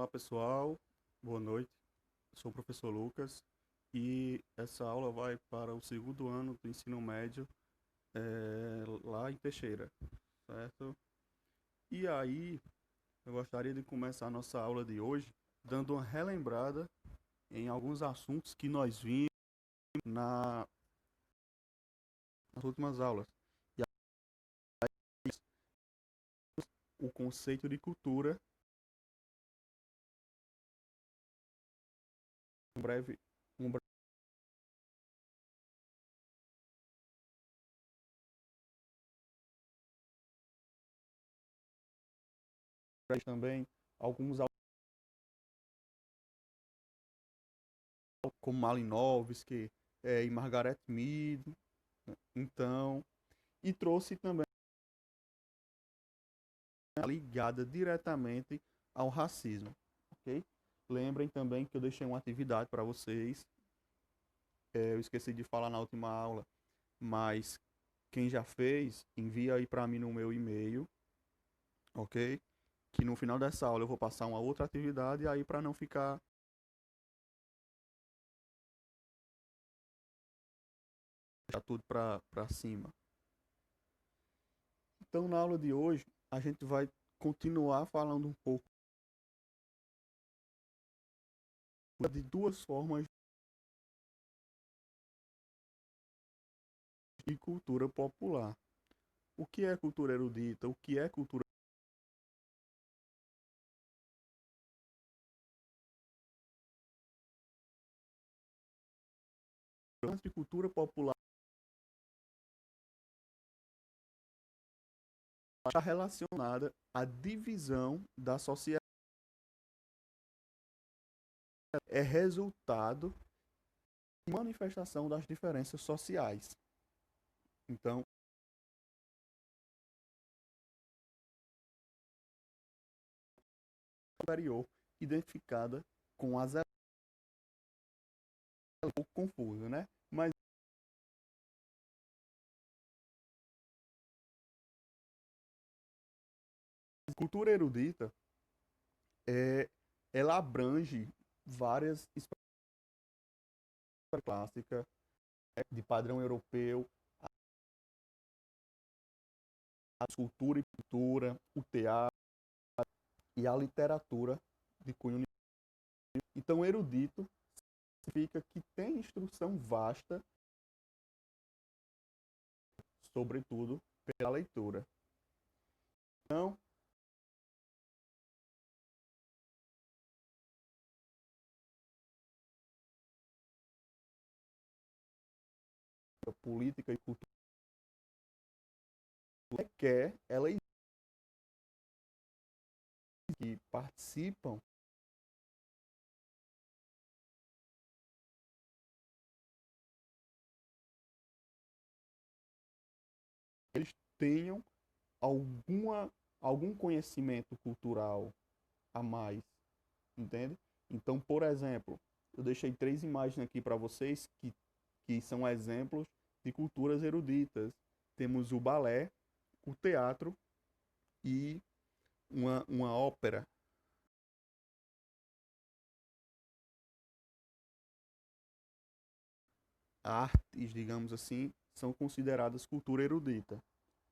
Olá pessoal, boa noite. Sou o professor Lucas e essa aula vai para o segundo ano do ensino médio lá em Teixeira, certo? E aí, eu gostaria de começar a nossa aula de hoje dando uma relembrada em alguns assuntos que nós vimos na- nas últimas aulas. E aí, o conceito de cultura, um breve, um breve também, alguns autores como Malinowski e Margaret Mead, então, e trouxe também ligada diretamente ao racismo, ok? Lembrem também que eu deixei uma atividade para vocês. Eu esqueci de falar na última aula, mas quem já fez, envia aí para mim no meu e-mail, ok? Que no final dessa aula eu vou passar uma outra atividade aí para não ficar já tudo para cima. Então, na aula de hoje, a gente vai continuar falando um pouco de duas formas de cultura popular. O que é cultura erudita? O que é cultura de cultura popular? Está relacionada à divisão da sociedade. É resultado de manifestação das diferenças sociais. Então, superior, identificada com as é um pouco confuso, né? Mas a cultura erudita ela abrange várias clássicas de padrão europeu, a escultura e pintura, o teatro e a literatura de cunho. Então, erudito significa que tem instrução vasta, sobretudo pela leitura. Então, a política e cultura requer, elas que participam, eles tenham alguma, algum conhecimento cultural a mais, entende? Então, por exemplo, eu deixei três imagens aqui para vocês que são exemplos de culturas eruditas. Temos o balé, o teatro e uma ópera. Artes, digamos assim, são consideradas cultura erudita,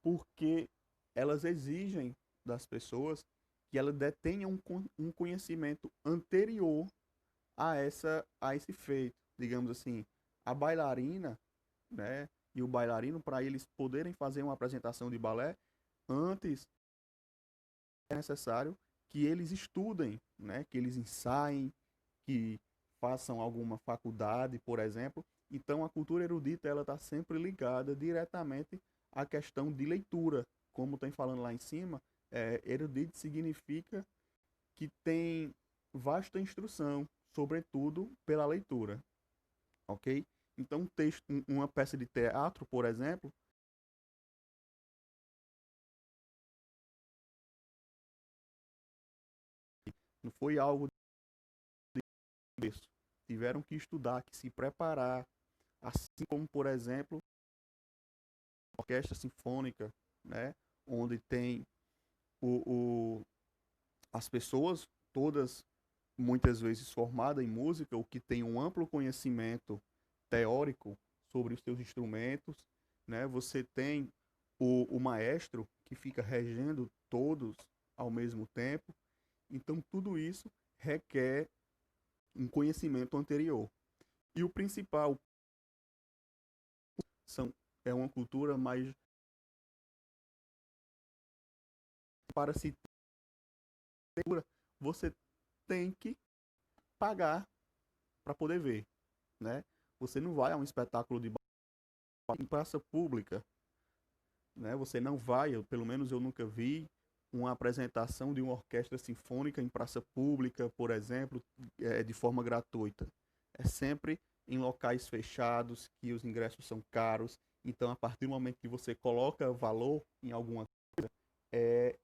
porque elas exigem das pessoas que ela detenha um conhecimento anterior a esse feito, digamos assim, a bailarina, né, e o bailarino para eles poderem fazer uma apresentação de balé, antes é necessário que eles estudem, né, que eles ensaiem, que façam alguma faculdade, por exemplo. Então a cultura erudita ela está sempre ligada diretamente à questão de leitura, como tem falando lá em cima, erudito significa que tem vasta instrução, sobretudo pela leitura, ok? Então, um texto, uma peça de teatro, por exemplo, não foi algo de começo. Tiveram que estudar, que se preparar, assim como, por exemplo, a orquestra sinfônica, né? Onde tem o, o, as pessoas todas muitas vezes formada em música, ou que tem um amplo conhecimento teórico sobre os seus instrumentos, né? Você tem o maestro que fica regendo todos ao mesmo tempo. Então, tudo isso requer um conhecimento anterior. E o principal são, é uma cultura mais para se ter, você tem que pagar para poder ver, né? Você não vai a um espetáculo de em praça pública, né? Você não vai, pelo menos eu nunca vi uma apresentação de uma orquestra sinfônica em praça pública, por exemplo, de forma gratuita. É sempre em locais fechados, que os ingressos são caros. Então, a partir do momento que você coloca valor em alguma coisa,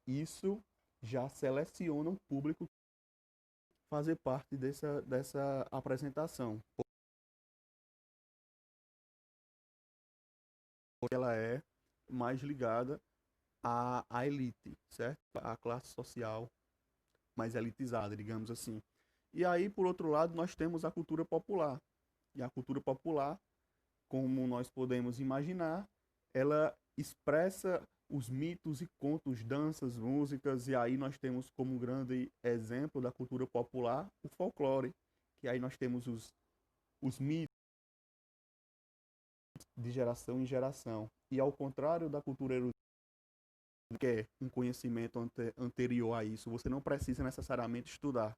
isso já seleciona um público fazer parte dessa apresentação. Porque ela é mais ligada à elite, certo? À classe social mais elitizada, digamos assim. E aí, por outro lado, nós temos a cultura popular. E a cultura popular, como nós podemos imaginar, ela expressa os mitos e contos, danças, músicas, e aí nós temos como um grande exemplo da cultura popular o folclore, que aí nós temos os mitos de geração em geração. E ao contrário da cultura erudita, que é um conhecimento anterior a isso, você não precisa necessariamente estudar,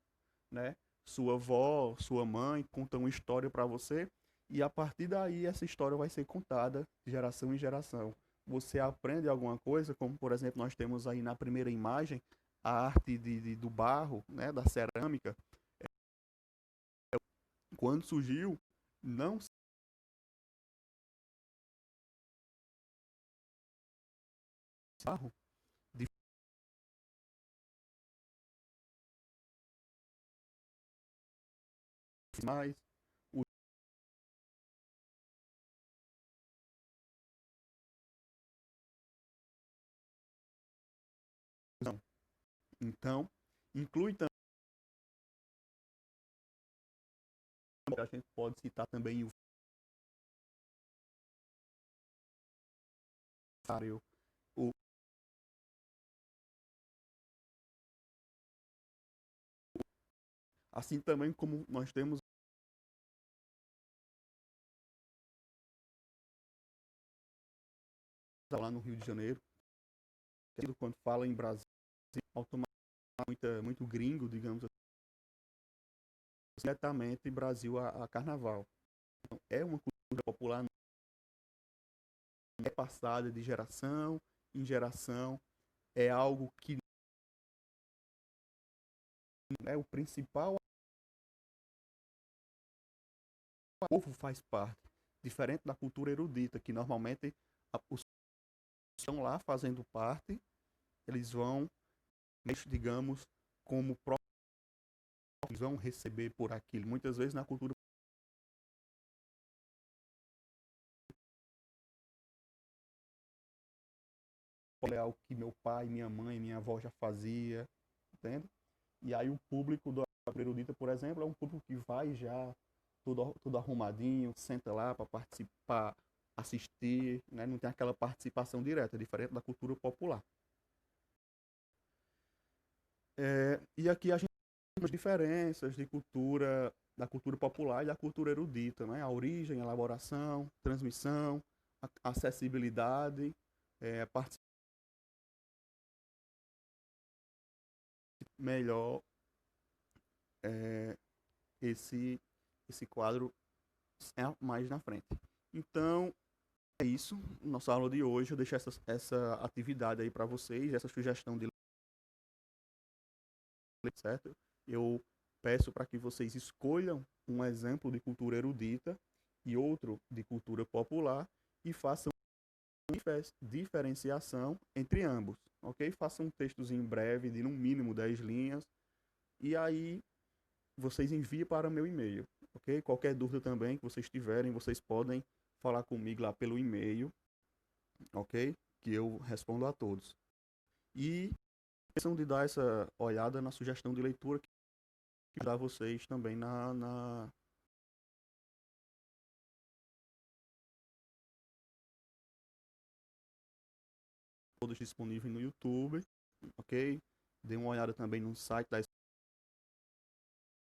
né? Sua avó, sua mãe contam uma história para você e a partir daí essa história vai ser contada de geração em geração. Você aprende alguma coisa, como por exemplo nós temos aí na primeira imagem a arte do barro, né, da cerâmica. Quando surgiu, não barro de mais o não. Então, inclui também, a gente pode citar também o Fário, o assim também como nós temos lá no Rio de Janeiro, quando fala em Brasil, automaticamente muito gringo, digamos assim, diretamente Brasil a carnaval. Então, é uma cultura popular, é passada de geração em geração, é algo que é o principal, o povo faz parte, diferente da cultura erudita, que normalmente os que estão lá fazendo parte, eles vão, digamos, como próprios, eles vão receber por aquilo. Muitas vezes na cultura é algo que meu pai, minha mãe, minha avó já fazia, entende? E aí o público do erudita, por exemplo, é um público que vai já tudo arrumadinho, senta lá para participar, assistir, né? Não tem aquela participação direta, diferente da cultura popular. E aqui a gente tem as diferenças de cultura, da cultura popular e da cultura erudita, né? A origem, a elaboração, transmissão, a acessibilidade, participação melhor é, esse, esse quadro mais na frente. Então, é isso. Nossa aula de hoje. Eu deixo essa atividade aí para vocês, essa sugestão de leitura, certo? Eu peço para que vocês escolham um exemplo de cultura erudita e outro de cultura popular e façam diferenciação entre ambos, ok? Façam um textozinho breve de no mínimo 10 linhas e aí vocês enviem para meu e-mail, ok? Qualquer dúvida também que vocês tiverem, vocês podem falar comigo lá pelo e-mail, ok? Que eu respondo a todos. E esqueçam de dar essa olhada na sugestão de leitura ajudar vocês também todos disponíveis no YouTube, ok? Dê uma olhada também no site da